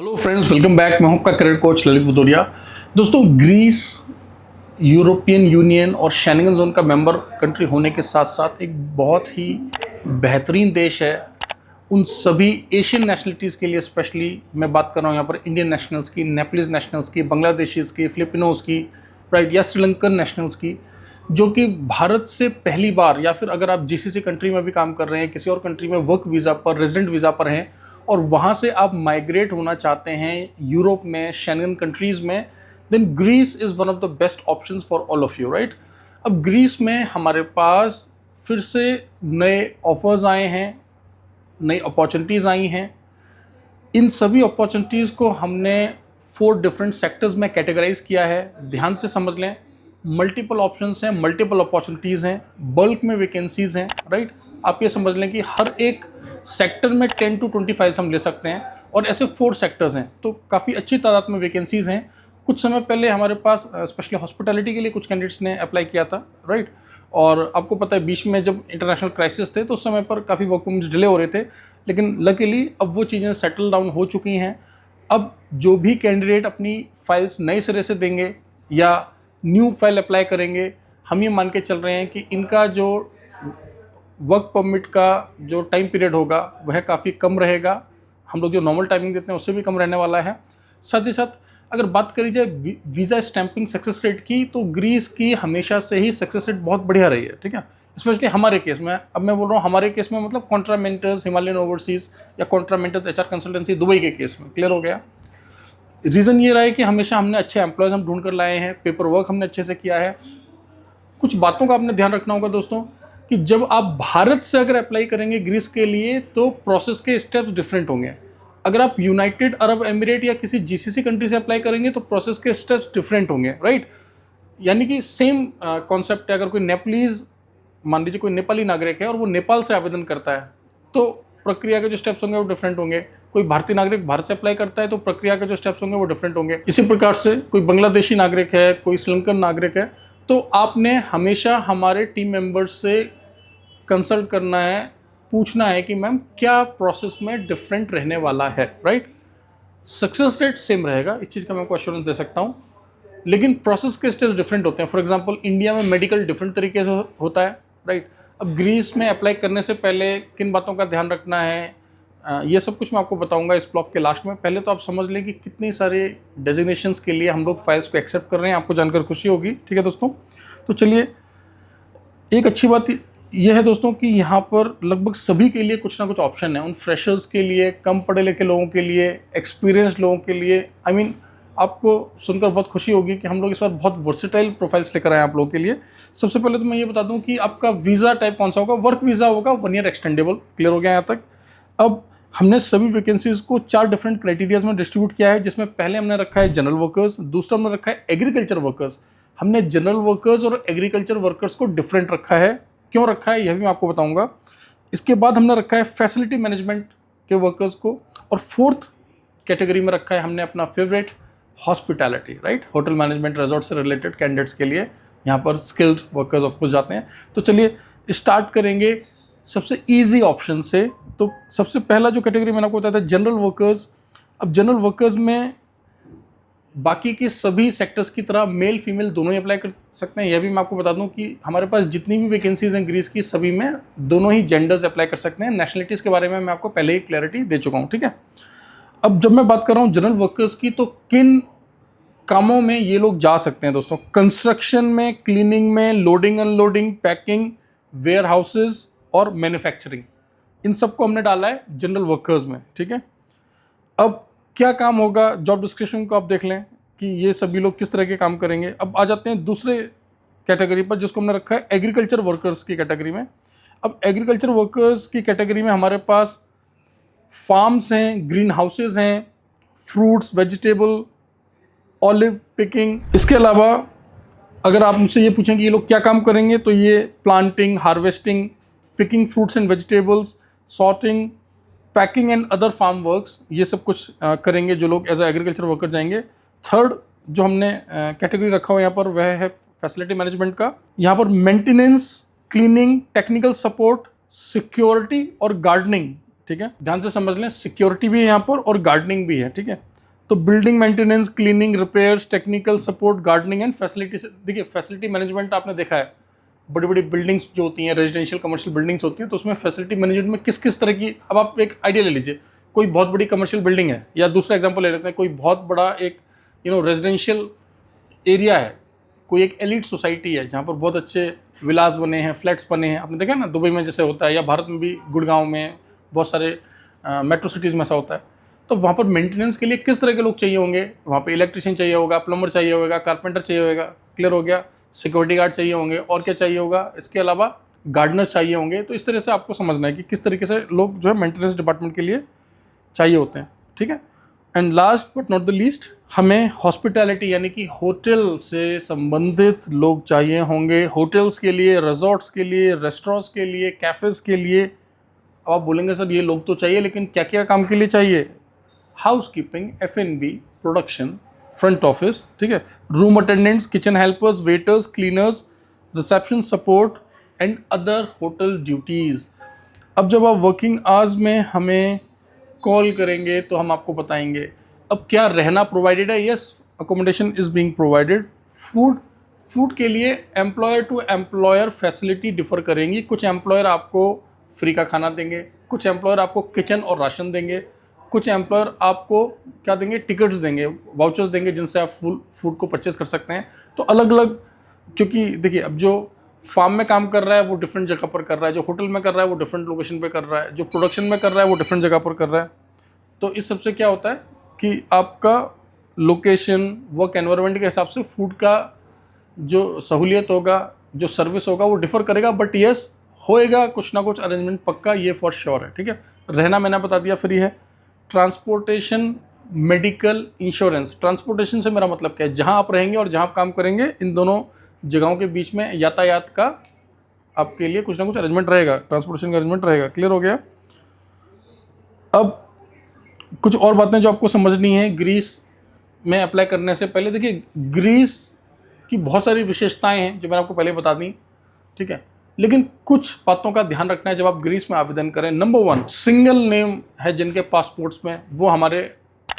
Hello friends, welcome back. मैं हूं आपका करियर कोच ललित भदौरिया। दोस्तों, ग्रीस यूरोपियन यूनियन और शेंगन जोन का मेंबर कंट्री होने के साथ साथ एक बहुत ही बेहतरीन देश है उन सभी एशियन नेशनलिटीज़ के लिए। स्पेशली मैं बात कर रहा हूं यहाँ पर इंडियन नेशनल्स की, नेपालीज नेशनल्स की, बांग्लादेशीज़ की, फिलिपिनोज़ की, राइट, या श्रीलंकन नेशनल्स की, जो कि भारत से पहली बार, या फिर अगर आप जीसीसी कंट्री में भी काम कर रहे हैं, किसी और कंट्री में वर्क वीज़ा पर, रेजिडेंट वीज़ा पर हैं और वहाँ से आप माइग्रेट होना चाहते हैं यूरोप में, शेंगन कंट्रीज़ में, then Greece is one of the best options for all of you, right. अब ग्रीस में हमारे पास फिर से नए ऑफर्स आए हैं, नई अपॉर्चुनिटीज़ आई हैं। इन सभी अपॉर्चुनिटीज़ को हमने 4 डिफरेंट सेक्टर्स में कैटेगराइज किया है। ध्यान से समझ लें, मल्टीपल ऑप्शंस हैं, मल्टीपल अपॉर्चुनिटीज़ हैं, बल्क में वैकेंसीज़ हैं, राइट। आप ये समझ लें कि हर एक सेक्टर में 10 to 20 फाइल्स हम ले सकते हैं और ऐसे 4 सेक्टर्स हैं, तो काफ़ी अच्छी तादाद में वैकेंसीज़ हैं। कुछ समय पहले हमारे पास स्पेशली हॉस्पिटैलिटी के लिए कुछ कैंडिडेट्स ने अप्लाई किया था, राइट। और आपको पता है, बीच में जब इंटरनेशनल क्राइसिस थे तो उस समय पर काफ़ी वर्क परमिट्स डिले हो रहे थे, लेकिन लकीली अब वो चीज़ें सेटल डाउन हो चुकी हैं। अब जो भी कैंडिडेट अपनी फाइल्स नए सिरे से देंगे या न्यू फाइल अप्लाई करेंगे, हम ये मान के चल रहे हैं कि इनका जो वर्क परमिट का जो टाइम पीरियड होगा वह काफ़ी कम रहेगा। हम लोग जो नॉर्मल टाइमिंग देते हैं उससे भी कम रहने वाला है। साथ ही साथ अगर बात करी जाए वीज़ा स्टैंपिंग सक्सेस रेट की, तो ग्रीस की हमेशा से ही सक्सेस रेट बहुत बढ़िया रही है, ठीक है। स्पेशली हमारे केस में, अब मैं बोल रहा हूँ हमारे केस में, मतलब कॉन्ट्रा मेंटर्स हिमालयन ओवरसीज़ या Contra mentors HR consultancy Dubai के केस में, क्लियर हो गया। रीज़न ये रहा है कि हमेशा हमने अच्छे एम्प्लॉयज़ हम ढूंढ कर लाए हैं, पेपर वर्क हमने अच्छे से किया है। कुछ बातों का आपने ध्यान रखना होगा दोस्तों, कि जब आप भारत से अगर अप्लाई करेंगे ग्रीस के लिए तो प्रोसेस के स्टेप्स डिफरेंट होंगे। अगर आप यूनाइटेड अरब एमिरेट या किसी जीसीसी कंट्री से अप्लाई करेंगे तो प्रोसेस के स्टेप्स डिफरेंट होंगे, राइट। यानी कि सेम कॉन्सेप्ट है। अगर कोई नेपालीज, मान लीजिए कोई नेपाली नागरिक है और वो नेपाल से आवेदन करता है तो प्रक्रिया के जो स्टेप्स होंगे वो डिफरेंट होंगे। कोई भारतीय नागरिक भारत से अप्लाई करता है तो प्रक्रिया के जो स्टेप्स होंगे वो डिफरेंट होंगे। इसी प्रकार से कोई बांग्लादेशी नागरिक है, कोई श्रीलंकन नागरिक है, तो आपने हमेशा हमारे टीम मेंबर्स से कंसल्ट करना है, पूछना है कि मैम क्या प्रोसेस में डिफरेंट रहने वाला है, राइट। सक्सेस रेट सेम रहेगा, इस चीज़ का मैं आपको एश्योरेंस दे सकता हूँ, लेकिन प्रोसेस के स्टेप्स डिफरेंट होते हैं। फॉर एग्जांपल, इंडिया में मेडिकल डिफरेंट तरीके से होता है, राइट। अब ग्रीस में अप्लाई करने से पहले किन बातों का ध्यान रखना है, ये सब कुछ मैं आपको बताऊंगा इस ब्लॉग के लास्ट में। पहले तो आप समझ लें कि कितनी सारे डेजिग्नेशंस के लिए हम लोग फाइल्स को एक्सेप्ट कर रहे हैं, आपको जानकर खुशी होगी, ठीक है दोस्तों। तो चलिए, एक अच्छी बात यह है दोस्तों कि यहाँ पर लगभग सभी के लिए कुछ ना कुछ ऑप्शन है। उन फ्रेशर्स के लिए, कम पढ़े लिखे लोगों के लिए, एक्सपीरियंस्ड लोगों के लिए, आई मीन आपको सुनकर बहुत खुशी होगी कि हम लोग इस बार बहुत वर्सेटाइल प्रोफाइल्स लेकर आए हैं आप लोगों के लिए। सबसे पहले तो मैं ये बता दूं कि आपका वीज़ा टाइप कौन सा होगा। वर्क वीज़ा होगा, 1 ईयर एक्सटेंडेबल, क्लियर हो गया यहाँ तक। अब हमने सभी वैकेंसीज़ को 4 डिफरेंट क्राइटेरियाज में डिस्ट्रीब्यूट किया है, जिसमें पहले हमने रखा है जनरल वर्कर्स, दूसरा हमने रखा है एग्रीकल्चर वर्कर्स। हमने जनरल वर्कर्स और एग्रीकल्चर वर्कर्स को डिफरेंट रखा है। क्यों रखा है यह भी मैं आपको बताऊंगा। इसके बाद हमने रखा है फैसिलिटी मैनेजमेंट के वर्कर्स को, और 4th कैटेगरी में रखा है हमने अपना favourite hospitality, right. Hotel management, resort से रिलेटेड कैंडिडेट्स के लिए यहाँ पर स्किल्ड वर्कर्स ऑफ कोर्स जाते हैं। तो चलिए स्टार्ट करेंगे सबसे ईजी ऑप्शन से। तो सबसे पहला जो कैटेगरी मैंने आपको बताया था, जनरल वर्कर्स। अब जनरल वर्कर्स में बाकी के सभी सेक्टर्स की तरह मेल फीमेल दोनों ही अप्लाई कर सकते हैं। यह भी मैं आपको बता दूं कि हमारे पास जितनी भी वैकेंसीज हैं ग्रीस की, सभी में दोनों ही जेंडर्स अप्लाई कर सकते हैं। नेशनलिटीज़ के बारे में मैं आपको पहले ही क्लैरिटी दे चुका हूं, ठीक है। अब जब मैं बात कर रहा हूं जनरल वर्कर्स की, तो किन कामों में ये लोग जा सकते हैं दोस्तों। कंस्ट्रक्शन में, क्लीनिंग में, loading unloading, packing, warehouses और मैन्युफैक्चरिंग, इन सबको हमने डाला है जनरल वर्कर्स में, ठीक है। अब क्या काम होगा, जॉब डिस्क्रिप्शन को आप देख लें कि ये सभी लोग किस तरह के काम करेंगे। अब आ जाते हैं दूसरे कैटेगरी पर, जिसको हमने रखा है एग्रीकल्चर वर्कर्स की कैटेगरी में। अब एग्रीकल्चर वर्कर्स की कैटेगरी में हमारे पास फार्म्स हैं, ग्रीन हाउसेज हैं, फ्रूट्स, वेजिटेबल, ऑलिव पिकिंग। इसके अलावा अगर आप मुझसे ये पूछें कि ये लोग क्या काम करेंगे, तो ये planting, harvesting, picking fruits and vegetables, sorting, packing and other farm works, ये सब कुछ करेंगे जो लोग एज ए एग्रीकल्चर वर्कर जाएंगे। थर्ड जो हमने कैटेगरी रखा हुआ यहाँ पर, वह है फैसिलिटी मैनेजमेंट का। यहाँ पर maintenance, cleaning, technical support, security और गार्डनिंग, ठीक है। ध्यान से समझ लें, सिक्योरिटी भी है यहाँ पर और गार्डनिंग भी है, ठीक है। तो building maintenance, cleaning, repairs, technical support, gardening and facility. देखिए फैसिलिटी मैनेजमेंट आपने देखा है, बड़ी बड़ी बिल्डिंग्स जो होती हैं, रेजिडेंशियल कमर्शियल बिल्डिंग्स होती हैं, तो उसमें फैसिलिटी मैनेजमेंट में किस किस तरह की, अब आप एक आइडिया ले लीजिए, कोई बहुत बड़ी कमर्शियल बिल्डिंग है, या दूसरा एग्जांपल ले लेते हैं, कोई बहुत बड़ा एक रेजिडेंशियल एरिया है, कोई एक एलिट सोसाइटी है जहाँ पर बहुत अच्छे विलास बने हैं, फ्लैट्स बने हैं, आपने देखा ना दुबई में जैसे होता है, या भारत में भी गुड़गांव में, बहुत सारे मेट्रो सिटीज़ में ऐसा होता है। तो वहाँ पर मेंटेनेंस के लिए किस तरह के लोग चाहिए होंगे, वहाँ पे इलेक्ट्रिशियन चाहिए होगा, प्लम्बर चाहिए होगा, कारपेंटर चाहिए होगा, क्लियर हो गया, सिक्योरिटी गार्ड चाहिए होंगे, और क्या चाहिए होगा, इसके अलावा गार्डनर्स चाहिए होंगे। तो इस तरह से आपको समझना है कि किस तरीके से लोग जो है मेंटेनेंस डिपार्टमेंट के लिए चाहिए होते हैं, ठीक है। And last but not the least, हमें हॉस्पिटैलिटी यानी कि होटल से संबंधित लोग चाहिए होंगे, होटल्स के लिए, रिजॉर्ट्स के लिए, रेस्टोरेंट्स के लिए, कैफ़ेज़ के लिए। अब आप बोलेंगे सर ये लोग तो चाहिए, लेकिन क्या क्या काम के लिए चाहिए? Housekeeping, F&B, production, front office, ठीक है, room attendants, kitchen helpers, waiters, cleaners, reception support and other hotel duties. अब जब आप वर्किंग आवर्स में हमें कॉल करेंगे तो हम आपको बताएंगे। अब क्या रहना प्रोवाइडेड है? Yes, accommodation is being provided. Food के लिए employer to employer facility differ करेंगी। कुछ एम्प्लॉयर आपको फ्री का खाना देंगे, कुछ एम्प्लॉयर आपको किचन और राशन देंगे, कुछ एम्प्लॉयर आपको क्या देंगे, टिकट्स देंगे, वाउचर्स देंगे, जिनसे आप फूड को परचेज कर सकते हैं। तो अलग अलग, क्योंकि देखिए अब जो फार्म में काम कर रहा है वो डिफरेंट जगह पर कर रहा है, जो होटल में कर रहा है वो डिफरेंट लोकेशन पे कर रहा है, जो प्रोडक्शन में कर रहा है वो डिफरेंट जगह पर कर रहा है। तो इस सबसे क्या होता है कि आपका लोकेशन, वर्क एनवायरनमेंट के हिसाब से फूड का जो सहूलियत होगा, जो सर्विस होगा वो डिफर करेगा, बट यस होएगा कुछ ना कुछ अरेंजमेंट पक्का, ये फॉर श्योर है, ठीक है। रहना मैंने बता दिया फ्री है। Transportation, medical, insurance. ट्रांसपोर्टेशन से मेरा मतलब क्या है, जहाँ आप रहेंगे और जहाँ आप काम करेंगे, इन दोनों जगहों के बीच में यातायात का आपके लिए कुछ ना कुछ अरेंजमेंट रहेगा, ट्रांसपोर्टेशन का अरेंजमेंट रहेगा। क्लियर हो गया? अब कुछ और बातें जो आपको समझनी है ग्रीस में अप्लाई करने से पहले। देखिए ग्रीस की बहुत सारी विशेषताएं हैं जो मैंने आपको पहले बता दी, ठीक है, लेकिन कुछ बातों का ध्यान रखना है जब आप ग्रीस में आवेदन करें। नंबर 1, सिंगल नेम है जिनके पासपोर्ट्स में, वो हमारे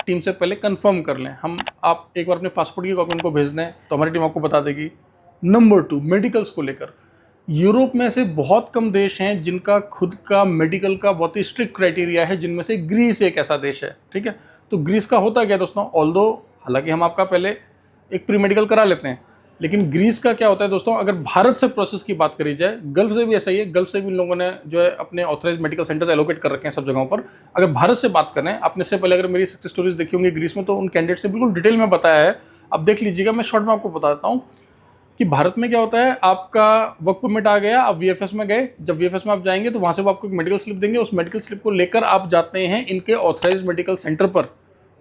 टीम से पहले कंफर्म कर लें। आप एक बार अपने पासपोर्ट की कॉपी उनको भेज दें तो हमारी टीम आपको बता देगी। नंबर 2, मेडिकल्स को लेकर यूरोप में से बहुत कम देश हैं जिनका खुद का मेडिकल का बहुत ही स्ट्रिक्ट क्राइटेरिया है, जिनमें से ग्रीस एक ऐसा देश है, ठीक है। तो ग्रीस का होता क्या दोस्तों, ऑल्दो हालांकि हम आपका पहले एक प्री मेडिकल करा लेते हैं, लेकिन ग्रीस का क्या होता है दोस्तों, अगर भारत से प्रोसेस की बात करी जाए, गल्फ से भी ऐसा ही है, गल्फ से भी लोगों ने जो है अपने ऑथराइज मेडिकल सेंटर्स एलोकेट कर रखे हैं सब जगहों पर। अगर भारत से बात करें, आपने इससे पहले अगर मेरी सक्सेस स्टोरीज देखी होंगी ग्रीस में, तो उन कैंडिडेट से बिल्कुल डिटेल में बताया है। अब देख लीजिएगा, मैं शॉर्ट में आपको बताता हूँ कि भारत में क्या होता है, आपका वर्क परमिट आ गया, आप वीएफएस में गए, जब वीएफएस में आप जाएंगे तो वहाँ से वो आपको एक मेडिकल स्लिप देंगे, उस मेडिकल स्लिप को लेकर आप जाते हैं इनके ऑथराइज मेडिकल सेंटर पर,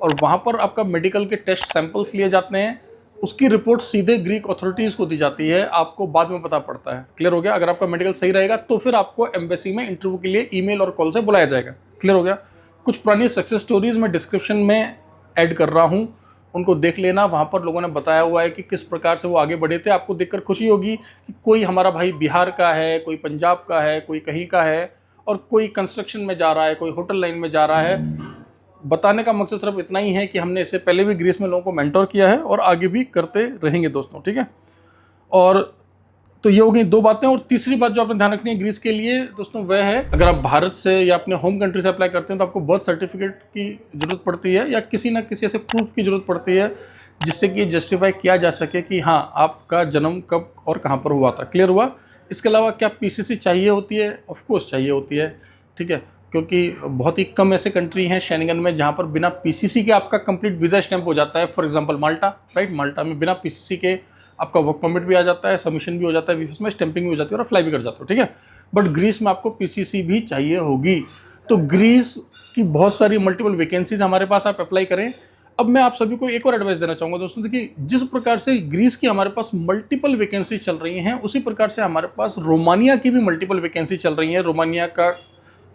और वहाँ पर आपका मेडिकल के टेस्ट सैंपल्स लिए जाते हैं, उसकी रिपोर्ट सीधे ग्रीक अथॉरिटीज़ को दी जाती है, आपको बाद में पता पड़ता है। क्लियर हो गया? अगर आपका मेडिकल सही रहेगा तो फिर आपको एम्बेसी में इंटरव्यू के लिए ईमेल और कॉल से बुलाया जाएगा। क्लियर हो गया? कुछ पुरानी सक्सेस स्टोरीज मैं डिस्क्रिप्शन में ऐड कर रहा हूँ, उनको देख लेना, वहाँ पर लोगों ने बताया हुआ है कि किस प्रकार से वो आगे बढ़े थे। आपको देखकर खुशी होगी कि कोई हमारा भाई बिहार का है, कोई पंजाब का है, कोई कहीं का है, और कोई कंस्ट्रक्शन में जा रहा है, कोई होटल लाइन में जा रहा है। बताने का मकसद सिर्फ इतना ही है कि हमने इससे पहले भी ग्रीस में लोगों को मेंटोर किया है और आगे भी करते रहेंगे दोस्तों, ठीक है। और तो ये हो गई 2 बातें। और तीसरी बात जो आपने ध्यान रखनी है ग्रीस के लिए दोस्तों, वह है अगर आप भारत से या अपने होम कंट्री से अप्लाई करते हैं तो आपको बर्थ सर्टिफिकेट की ज़रूरत पड़ती है, या किसी ना किसी ऐसे प्रूफ की ज़रूरत पड़ती है जिससे कि जस्टिफाई किया जा सके कि हाँ आपका जन्म कब और कहाँ पर हुआ था। क्लियर हुआ? इसके अलावा क्या पीसीसी चाहिए होती है? ऑफकोर्स चाहिए होती है, ठीक है, क्योंकि बहुत ही कम ऐसे कंट्री हैं शेंगन में जहाँ पर बिना पीसीसी के आपका कंप्लीट वीज़ा स्टैंप हो जाता है। फॉर एग्जांपल माल्टा, राइट, माल्टा में बिना पीसीसी के आपका वर्क परमिट भी आ जाता है, सबमिशन भी हो जाता है वीज़ा में, स्टैंपिंग भी हो जाती है और अप्लाई भी कर जाते हो, ठीक है। बट ग्रीस में आपको पीसीसी भी चाहिए होगी। तो ग्रीस की बहुत सारी मल्टीपल वैकेंसीज हमारे पास, आप अप्लाई करें। अब मैं आप सभी को एक और एडवाइस देना चाहूँगा दोस्तों, देखिए जिस प्रकार से ग्रीस की हमारे पास मल्टीपल वैकेंसी चल रही हैं, उसी प्रकार से हमारे पास रोमानिया की भी मल्टीपल वैकेंसी चल रही हैं। रोमानिया का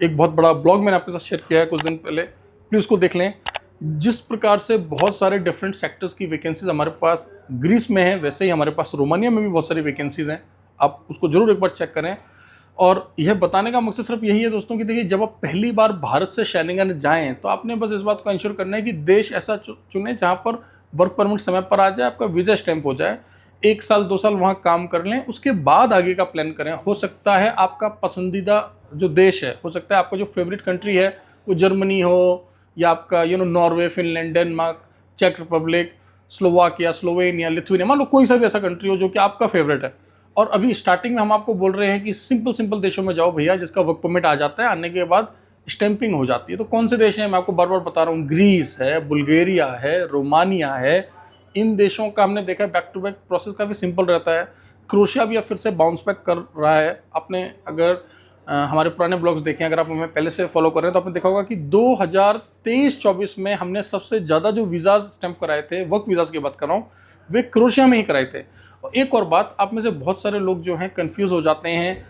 एक बहुत बड़ा ब्लॉग मैंने आपके साथ शेयर किया है कुछ दिन पहले, प्लीज़ उसको देख लें। जिस प्रकार से बहुत सारे डिफरेंट सेक्टर्स की वैकेंसीज हमारे पास ग्रीस में है, वैसे ही हमारे पास रोमानिया में भी बहुत सारी वैकेंसीज हैं, आप उसको जरूर एक बार चेक करें। और यह बताने का मकसद सिर्फ यही है दोस्तों कि देखिए, जब आप पहली बार भारत से शेंगन जाएं तो आपने बस इस बात को इंश्योर करना है कि देश ऐसा चुने जहां पर वर्क परमिट समय पर आ जाए, आपका वीज़ा स्टैंप हो जाए, 1 साल 2 साल वहां काम कर लें, उसके बाद आगे का प्लान करें। हो सकता है आपका पसंदीदा जो देश है, हो सकता है आपका जो फेवरेट कंट्री है वो जर्मनी हो, या आपका नॉर्वे, फिनलैंड, डेनमार्क, चेक रिपब्लिक, स्लोवाकिया, स्लोवेनिया, लिथुआनिया, मान लो कोई सा भी ऐसा कंट्री हो जो कि आपका फेवरेट है। और अभी स्टार्टिंग में हम आपको बोल रहे हैं कि सिंपल सिंपल देशों में जाओ भैया, जिसका वर्क परमिट आ जाता है, आने के बाद स्टैंपिंग हो जाती है। तो कौन से देश हैं, मैं आपको बार बार बता रहा हूँ, ग्रीस है, बुल्गारिया है, रोमानिया है। इन देशों का हमने देखा है बैक टू बैक प्रोसेस काफ़ी सिंपल रहता है। क्रोशिया भी अब फिर से बाउंस बैक कर रहा है। आपने अगर हमारे पुराने ब्लॉग्स देखें, अगर आप हमें पहले से फॉलो कर रहे हैं तो आपने देखा होगा कि 2023-24 में हमने सबसे ज़्यादा जो वीज़ा स्टैंप कराए थे, वर्क वीज़ाज़ की बात कर रहा हूँ, वे क्रोशिया में ही कराए थे। और एक और बात, आप में से बहुत सारे लोग जो हैं कंफ्यूज हो जाते हैं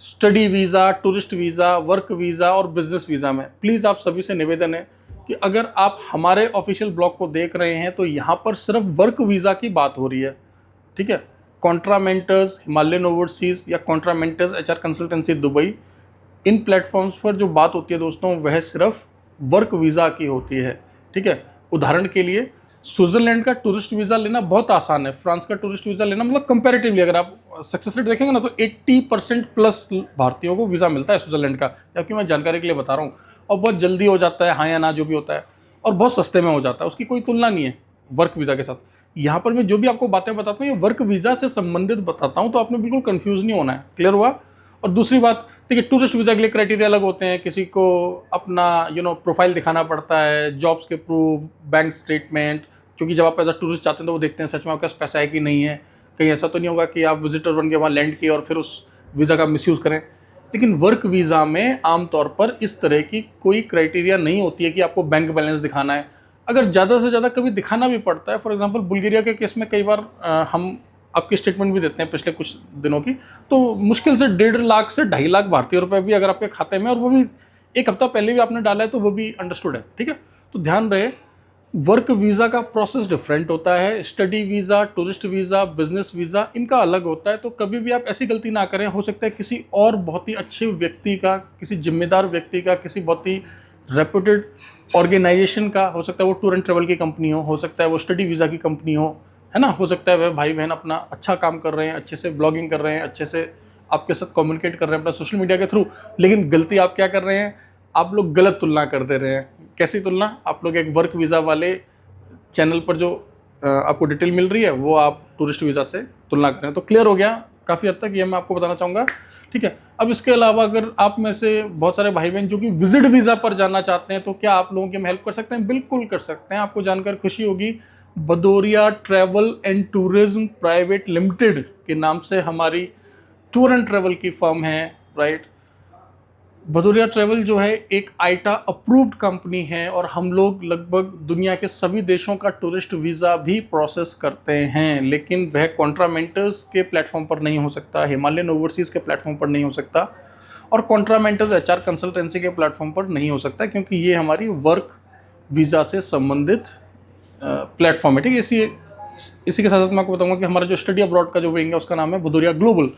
study visa, tourist visa, work visa और बिजनेस वीज़ा में। प्लीज़ आप सभी से निवेदन है कि अगर आप हमारे ऑफिशियल ब्लॉग को देख रहे हैं तो यहाँ पर सिर्फ वर्क वीज़ा की बात हो रही है, ठीक है। कॉन्ट्रामेंटर्स हिमालयन ओवरसीज़ या कॉन्ट्रामेंटर्स एचआर कंसल्टेंसी दुबई, इन प्लेटफॉर्म्स पर जो बात होती है दोस्तों, वह सिर्फ वर्क वीज़ा की होती है, ठीक है। उदाहरण के लिए स्विट्ज़रलैंड का टूरिस्ट वीज़ा लेना बहुत आसान है, फ्रांस का टूरिस्ट वीज़ा लेना, मतलब कंपैरेटिवली अगर आप सक्सेस रेट देखेंगे ना तो 80% प्लस भारतीयों को वीज़ा मिलता है स्विट्ज़रलैंड का, जबकि मैं जानकारी के लिए बता रहा हूँ। और बहुत जल्दी हो जाता है, हाँ या ना जो भी होता है, और बहुत सस्ते में हो जाता है, उसकी कोई तुलना नहीं है वर्क वीज़ा के साथ। यहाँ पर मैं जो भी आपको बातें बताता हूँ ये वर्क वीज़ा से संबंधित बताता हूँ, तो आपने बिल्कुल कन्फ्यूज़ नहीं होना है। क्लियर हुआ? और दूसरी बात देखिए, टूरिस्ट वीज़ा के लिए क्राइटेरिया अलग होते हैं। किसी को अपना प्रोफाइल दिखाना पड़ता है, जॉब्स के प्रूफ, बैंक स्टेटमेंट, क्योंकि जब आप एज अ टूरिस्ट जाते हैं तो वो देखते हैं सच में आपके पास पैसा है कि नहीं है। कहीं ऐसा तो नहीं होगा कि आप विजिटर बन के वहाँ लैंड किए और फिर उस वीज़ा का मिसयूज़ करें। लेकिन वर्क वीज़ा में आमतौर पर इस तरह की कोई क्राइटेरिया नहीं होती है कि आपको बैंक बैलेंस दिखाना है। अगर ज़्यादा से ज़्यादा कभी दिखाना भी पड़ता है, फॉर एग्जांपल बुल्गारिया के केस में कई बार हम आपकी स्टेटमेंट भी देते हैं पिछले कुछ दिनों की, तो मुश्किल से 1.5 लाख से 2.5 लाख भारतीय रुपए भी अगर आपके खाते में, और वो भी 1 हफ्ता पहले भी आपने डाला है, तो वो भी अंडरस्टूड है, ठीक है। तो ध्यान रहे, वर्क वीज़ा का प्रोसेस डिफरेंट होता है। Study visa, tourist visa, business visa, इनका अलग होता है। तो कभी भी आप ऐसी गलती ना करें। हो सकता है किसी और बहुत ही अच्छे व्यक्ति का, किसी जिम्मेदार व्यक्ति का, किसी बहुत ही रेप्यूटेड ऑर्गेनाइजेशन का, हो सकता है वो टूर एंड ट्रेवल की कंपनी हो सकता है वो स्टडी वीज़ा की कंपनी है ना, हो सकता है वह भाई बहन अपना अच्छा काम कर रहे हैं, अच्छे से ब्लॉगिंग कर रहे हैं, अच्छे से आपके साथ कम्युनिकेट कर रहे हैं अपना सोशल मीडिया के थ्रू। लेकिन गलती आप क्या कर रहे हैं, आप लोग गलत तुलना कर दे रहे हैं। कैसी तुलना? आप लोग एक वर्क वीज़ा वाले चैनल पर जो आपको डिटेल मिल रही है वो आप टूरिस्ट वीज़ा से तुलना करें। तो क्लियर हो गया काफ़ी हद तक, ये मैं आपको बताना चाहूँगा, ठीक है। अब इसके अलावा अगर आप में से बहुत सारे भाई बहन जो कि विजिट वीज़ा पर जाना चाहते हैं, तो क्या आप लोगों की हम हेल्प कर सकते हैं? बिल्कुल कर सकते हैं। आपको जानकर खुशी होगी, Bhadauria travel and tourism private limited के नाम से हमारी टूर एंड ट्रैवल की फर्म है, राइट। भदौरिया ट्रैवल जो है एक आईटा अप्रूव्ड कंपनी है, और हम लोग लगभग दुनिया के सभी देशों का टूरिस्ट वीज़ा भी प्रोसेस करते हैं। लेकिन वह कॉन्ट्रामेंटर्स के प्लेटफॉर्म पर नहीं हो सकता, हिमालयन ओवरसीज़ के प्लेटफॉर्म पर नहीं हो सकता, और कॉन्ट्रामेंटर्स एचआर कंसल्टेंसी के प्लेटफॉर्म पर नहीं हो सकता, क्योंकि ये हमारी वर्क वीज़ा से संबंधित प्लेटफॉर्म है, ठीक है। इसी के साथ साथ मैं आपको बताऊंगा कि हमारा जो स्टडी अब्रॉड का जो विंग है उसका नाम है भदौरिया ग्लोबल,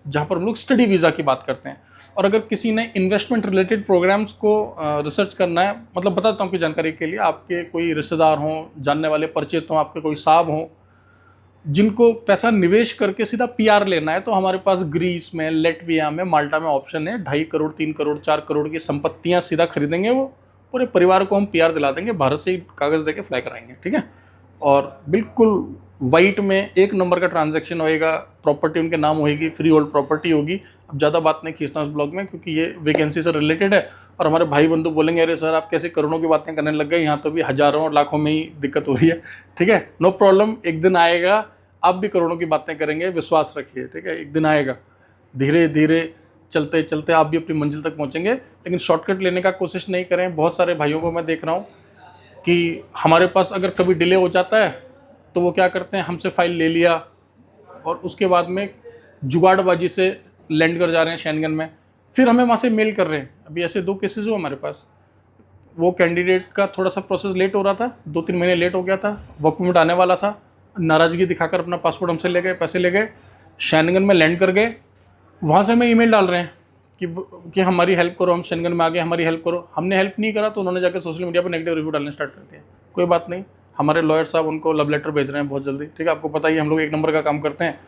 जहाँ पर हम लोग स्टडी वीज़ा की बात करते हैं। और अगर किसी ने इन्वेस्टमेंट रिलेटेड प्रोग्राम्स को रिसर्च करना है, मतलब बताता हूँ कि जानकारी के लिए, आपके कोई रिश्तेदार हों, जानने वाले परिचित हों, आपके कोई साहब हों जिनको पैसा निवेश करके सीधा पीआर लेना है, तो हमारे पास ग्रीस में, लेटविया में, माल्टा में ऑप्शन है। 2.5 करोड़, 3 करोड़, 4 करोड़ की संपत्तियाँ सीधा खरीदेंगे, वो पूरे परिवार को हम पीआर दिला देंगे, भारत से ही कागज़ देके फ्लाई कराएंगे, ठीक है। और बिल्कुल वाइट में 1 नंबर का ट्रांजैक्शन होएगा, प्रॉपर्टी उनके नाम होएगी, फ्री होल्ड प्रॉपर्टी होगी। अब ज़्यादा बात नहीं खींचना उस ब्लॉग में, क्योंकि ये वैकेंसी से रिलेटेड है, और हमारे भाई बंधु बोलेंगे अरे सर आप कैसे करोड़ों की बातें करने लग गए, यहाँ तो भी हज़ारों और लाखों में ही दिक्कत हो रही है, ठीक है। नो प्रॉब्लम, एक दिन आएगा आप भी करोड़ों की बातें करेंगे, विश्वास रखिए, ठीक है। एक दिन आएगा, धीरे धीरे चलते चलते आप भी अपनी मंजिल तक पहुँचेंगे। लेकिन शॉर्टकट लेने का कोशिश नहीं करें। बहुत सारे भाइयों को मैं देख रहा हूँ कि हमारे पास अगर कभी डिले हो जाता है तो वो क्या करते हैं, हमसे फ़ाइल ले लिया और उसके बाद में जुगाड़बाजी से लैंड कर जा रहे हैं शेंगन में, फिर हमें वहाँ से मेल कर रहे हैं। अभी ऐसे 2 केसेस हुए हमारे पास। वो कैंडिडेट का थोड़ा सा प्रोसेस लेट हो रहा था, 2-3 महीने लेट हो गया था, वर्क परमिट आने वाला था, नाराज़गी दिखाकर अपना पासपोर्ट हमसे ले गए, पैसे ले गए, शेंगन में लैंड कर गए, वहाँ से हमें ईमेल डाल रहे हैं कि हमारी हेल्प करो, हम शेंगन में आ गए, हमारी हेल्प करो। हमने हेल्प नहीं करा तो उन्होंने जाकर सोशल मीडिया पर नेगेटिव रिव्यू डालने स्टार्ट कर दिया। कोई बात नहीं, हमारे लॉयर साहब उनको लव लेटर भेज रहे हैं बहुत जल्दी, ठीक है। आपको पता ही हम लोग एक नंबर का काम करते हैं,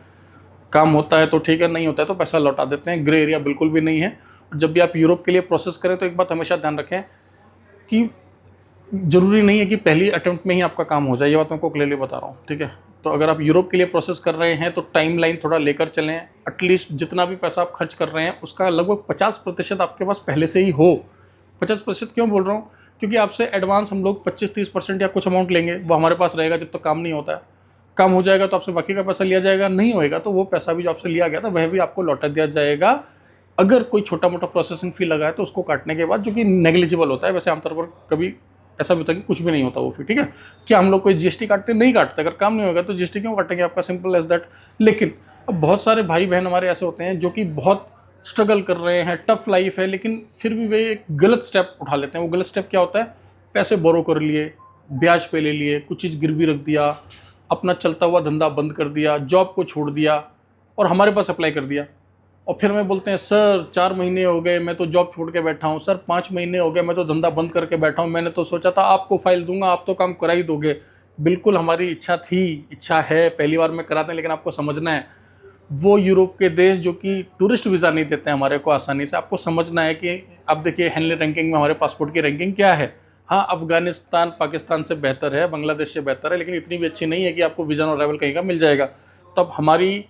काम होता है तो ठीक है, नहीं होता है तो पैसा लौटा देते हैं, ग्रे एरिया बिल्कुल भी नहीं है। जब भी आप यूरोप के लिए प्रोसेस करें तो एक बात हमेशा ध्यान रखें कि ज़रूरी नहीं है कि पहली अटेम्प्ट में ही आपका काम हो जाए, ये बात मैं आपको क्लियरली बता रहा हूँ, ठीक है। तो अगर आप यूरोप के लिए प्रोसेस कर रहे हैं तो टाइमलाइन थोड़ा लेकर चलें। एटलीस्ट जितना भी पैसा आप खर्च कर रहे हैं उसका लगभग 50% आपके पास पहले से ही हो। 50% क्यों बोल रहा हूँ? क्योंकि आपसे एडवांस हम लोग 25-30% या कुछ अमाउंट लेंगे, वो हमारे पास रहेगा जब तक काम नहीं होता है। काम हो जाएगा तो आपसे बाकी का पैसा लिया जाएगा, नहीं होएगा तो वो पैसा भी जो आपसे लिया गया था वह भी आपको लौटा दिया जाएगा। अगर कोई छोटा मोटा प्रोसेसिंग फ़ी लगा है तो उसको काटने के बाद, जो कि नेग्लिजिबल होता है, वैसे आमतौर पर कभी ऐसा भी होता है कि कुछ भी नहीं होता वो फी, ठीक है। क्या हम लोग कोई जीएसटी काटते? नहीं काटते। अगर काम नहीं होगा तो जीएसटी क्यों काटेंगे आपका? Simple as that. लेकिन अब बहुत सारे भाई बहन हमारे ऐसे होते हैं जो कि बहुत स्ट्रगल कर रहे हैं, टफ लाइफ है, लेकिन फिर भी वे एक गलत स्टेप उठा लेते हैं। वो गलत स्टेप क्या होता है? पैसे बोरो कर लिए, ब्याज पे ले लिए, कुछ चीज़ गिरवी रख दिया, अपना चलता हुआ धंधा बंद कर दिया, जॉब को छोड़ दिया और हमारे पास अप्लाई कर दिया। और फिर हमें बोलते हैं सर 4 महीने हो गए मैं तो जॉब छोड़ के बैठा हूँ, सर 5 महीने हो गए मैं तो धंधा बंद करके बैठा हूँ, मैंने तो सोचा था आपको फाइल दूंगा, आप तो काम करा ही दोगे। बिल्कुल हमारी इच्छा थी, इच्छा है, पहली बार में कराते हैं, लेकिन आपको समझना है वो यूरोप के देश जो कि टूरिस्ट वीज़ा नहीं देते हैं हमारे को आसानी से, आपको समझना है कि आप देखिए हेनली रैंकिंग में हमारे पासपोर्ट की रैंकिंग क्या है। हाँ, अफगानिस्तान पाकिस्तान से बेहतर है, बांग्लादेश से बेहतर है, लेकिन इतनी भी अच्छी नहीं है कि आपको वीज़ा और अराइवल कहीं का मिल जाएगा। तो अब हमारी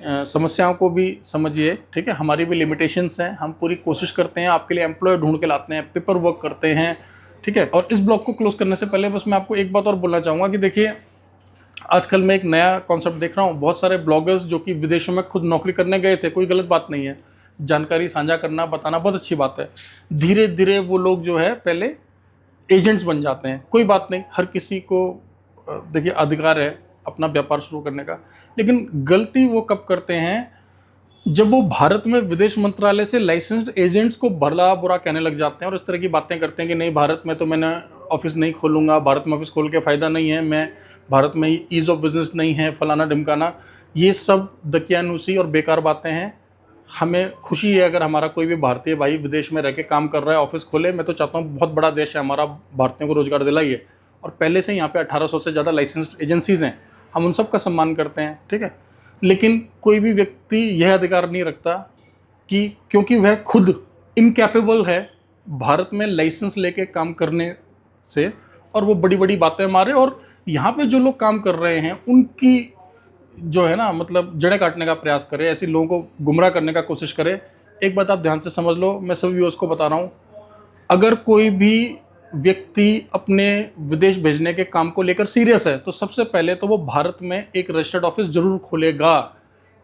समस्याओं को भी समझिए, ठीक है। हमारी भी लिमिटेशंस हैं, हम पूरी कोशिश करते हैं, आपके लिए एम्प्लॉय ढूंढ के लाते हैं, पेपर वर्क करते हैं, ठीक है। और इस ब्लॉग को क्लोज करने से पहले बस मैं आपको एक बात और बोलना चाहूँगा कि देखिए आजकल मैं एक नया कॉन्सेप्ट देख रहा हूँ। बहुत सारे ब्लॉगर्स जो कि विदेशों में खुद नौकरी करने गए थे, कोई गलत बात नहीं है, जानकारी साझा करना, बताना बहुत अच्छी बात है। धीरे धीरे वो लोग जो है पहले एजेंट्स बन जाते हैं। कोई बात नहीं, हर किसी को देखिए अधिकार है अपना व्यापार शुरू करने का, लेकिन गलती वो कब करते हैं? जब वो भारत में विदेश मंत्रालय से लाइसेंस्ड एजेंट्स को भला बुरा कहने लग जाते हैं और इस तरह की बातें करते हैं कि नहीं भारत में तो मैंने ऑफिस नहीं खोलूंगा, भारत में ऑफिस खोल के फ़ायदा नहीं है, मैं भारत में ईज़ ऑफ बिजनेस नहीं है, फलाना ढिमकाना। ये सब दकियानूसी और बेकार बातें हैं। हमें खुशी है अगर हमारा कोई भी भारतीय भाई विदेश में रह के काम कर रहा है, ऑफिस खोले। मैं तो चाहता हूँ, बहुत बड़ा देश है हमारा, भारतीयों को रोजगार दिलाइए। और पहले से यहाँ पे 1800 से ज़्यादा लाइसेंस्ड एजेंसीज़ हैं, हम उन सब का सम्मान करते हैं, ठीक है। लेकिन कोई भी व्यक्ति यह अधिकार नहीं रखता कि क्योंकि वह खुद इनकैपेबल है भारत में लाइसेंस लेके काम करने से, और वो बड़ी बड़ी बातें मारे, और यहाँ पे जो लोग काम कर रहे हैं उनकी जो है ना मतलब जड़ें काटने का प्रयास करे, ऐसे लोगों को गुमराह करने का कोशिश करे। एक बात आप ध्यान से समझ लो, मैं सभी व्यूअर्स को बता रहा हूँ, अगर कोई भी व्यक्ति अपने विदेश भेजने के काम को लेकर सीरियस है तो सबसे पहले तो वो भारत में एक रजिस्टर्ड ऑफिस जरूर खोलेगा।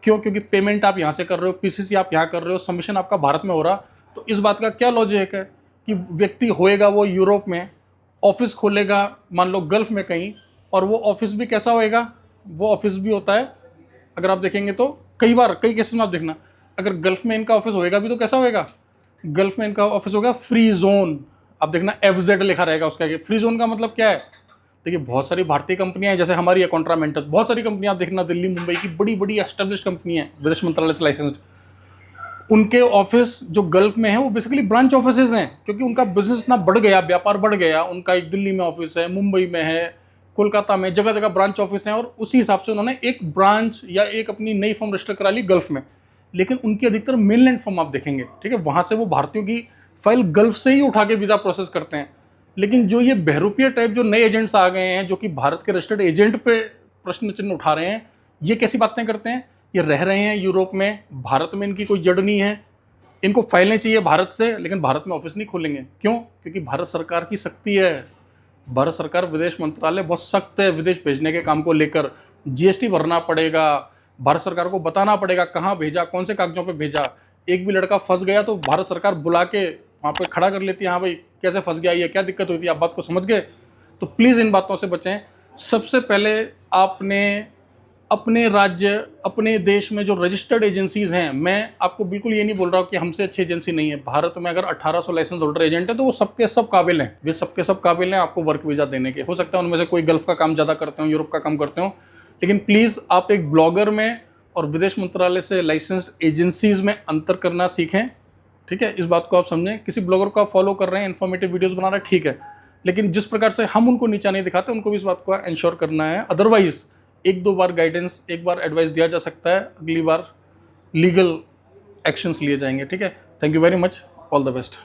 क्यों? क्योंकि पेमेंट आप यहाँ से कर रहे हो, पीसीसी आप यहाँ कर रहे हो, सबमिशन आपका भारत में हो रहा। तो इस बात का क्या लॉजिक है कि व्यक्ति होएगा वो यूरोप में, ऑफिस खोलेगा मान लो गल्फ में कहीं, और वो ऑफिस भी कैसा होएगा? वो ऑफिस भी होता है, अगर आप देखेंगे तो कई बार कई केसेस में आप देखना, अगर गल्फ में इनका ऑफिस होएगा भी तो कैसा होएगा? गल्फ में इनका ऑफिस होगा फ्री जोन। आप देखना FZ लिखा रहेगा उसका। फ्री जोन का मतलब क्या है? देखिए बहुत सारी भारतीय कंपनियां हैं, जैसे हमारी है कॉन्ट्रामेंटस, बहुत सारी कंपनियां आप देखना दिल्ली मुंबई की बड़ी बड़ी एस्टेब्लिश्ड कंपनी है विदेश मंत्रालय से लाइसेंस्ड, उनके ऑफिस जो गल्फ में है वो बेसिकली ब्रांच ऑफिसेज हैं, क्योंकि उनका बिजनेस इतना बढ़ गया, व्यापार बढ़ गया। उनका एक दिल्ली में ऑफिस है, मुंबई में है, कोलकाता में, जगह जगह ब्रांच ऑफिस हैं, और उसी हिसाब से उन्होंने एक ब्रांच या एक अपनी नई फर्म रजिस्टर करा ली गल्फ में। लेकिन उनकी अधिकतर मेनलैंड फर्म आप देखेंगे, ठीक है, वहाँ से वो भारतीयों की फाइल गल्फ से ही उठा के वीज़ा प्रोसेस करते हैं। लेकिन जो ये बहरूपिया टाइप जो नए एजेंट्स आ गए हैं, जो कि भारत के रजिस्टर्ड एजेंट पे प्रश्न चिन्ह उठा रहे हैं, ये कैसी बातें करते हैं? ये रह रहे हैं यूरोप में, भारत में इनकी कोई जड़ नहीं है, इनको फाइलें चाहिए भारत से, लेकिन भारत में ऑफिस नहीं खोलेंगे। क्यों? क्योंकि भारत सरकार की सख्ती है, भारत सरकार विदेश मंत्रालय बहुत सख्त है विदेश भेजने के काम को लेकर। जीएसटी भरना पड़ेगा, भारत सरकार को बताना पड़ेगा कहाँ भेजा, कौन से कागजों पे भेजा। एक भी लड़का फंस गया तो भारत सरकार बुला के वहाँ पे खड़ा कर लेती है, हाँ भाई कैसे फंस गया, ये क्या दिक्कत हुई थी, आप बात को समझ गए? तो प्लीज़ इन बातों से बचें। सबसे पहले आपने अपने राज्य, अपने देश में जो रजिस्टर्ड एजेंसीज़ हैं, मैं आपको बिल्कुल ये नहीं बोल रहा हूँ कि हमसे अच्छी एजेंसी नहीं है। भारत में अगर 1800 लाइसेंस होल्डर एजेंट है तो वो सबके सब काबिल हैं, वे सबके सब काबिल हैं आपको वर्क वीज़ा देने के। हो सकता है उनमें से कोई गल्फ़ का काम ज़्यादा करते हो, यूरोप का काम करते हो, लेकिन प्लीज़ आप एक ब्लॉगर में और विदेश मंत्रालय से लाइसेंस्ड एजेंसीज़ में अंतर करना सीखें। ठीक है, इस बात को आप समझें। किसी ब्लॉगर को आप फॉलो कर रहे हैं, इन्फॉर्मेटिव वीडियोस बना रहे हैं, ठीक है, लेकिन जिस प्रकार से हम उनको नीचा नहीं दिखाते, उनको भी इस बात को इंश्योर करना है। अदरवाइज एक दो बार गाइडेंस, एक बार एडवाइस दिया जा सकता है, अगली बार लीगल एक्शंस लिए जाएंगे। ठीक है, thank you very much, all the best.